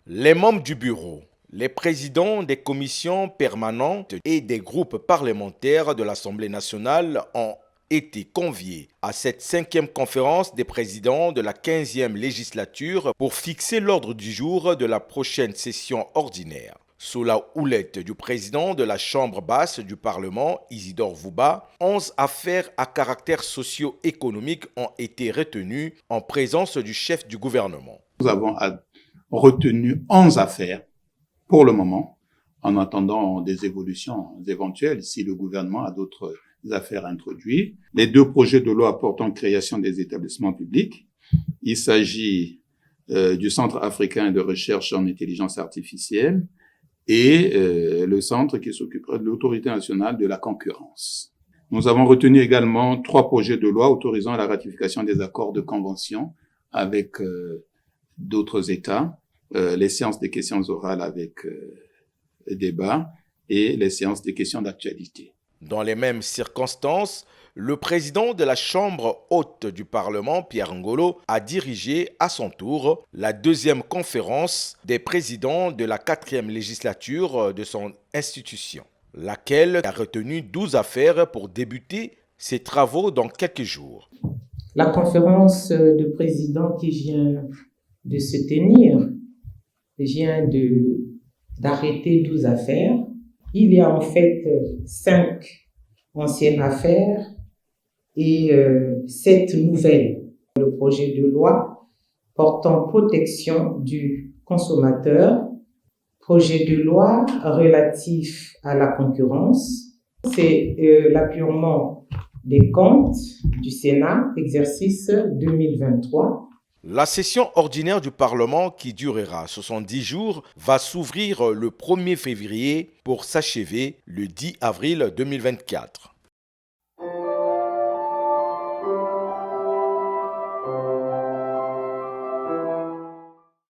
Les membres du bureau, les présidents des commissions permanentes et des groupes parlementaires de l'Assemblée nationale ont été conviés à cette cinquième conférence des présidents de la 15e législature pour fixer l'ordre du jour de la prochaine session ordinaire. Sous la houlette du président de la Chambre basse du Parlement, Isidore Vouba, 11 affaires à caractère socio-économique ont été retenues en présence du chef du gouvernement. Nous avons retenu 11 affaires pour le moment, en attendant des évolutions éventuelles si le gouvernement a d'autres affaires introduites. Les 2 projets de loi portant création des établissements publics. Il s'agit du Centre africain de recherche en intelligence artificielle et le centre qui s'occuperait de l'Autorité nationale de la concurrence. Nous avons retenu également 3 projets de loi autorisant la ratification des accords de convention avec d'autres États, les séances des questions orales avec débat et les séances des questions d'actualité. Dans les mêmes circonstances, le président de la Chambre haute du Parlement, Pierre Ngolo, a dirigé à son tour la 2e conférence des présidents de la 4e législature de son institution, laquelle a retenu 12 affaires pour débuter ses travaux dans quelques jours. La conférence de présidents qui vient de se tenir vient d'arrêter 12 affaires. Il y a en fait 5 anciennes affaires et 7 nouvelles. Le projet de loi portant protection du consommateur, projet de loi relatif à la concurrence, c'est l'appurement des comptes du Sénat, exercice 2023. La session ordinaire du Parlement, qui durera 70 jours, va s'ouvrir le 1er février pour s'achever le 10 avril 2024.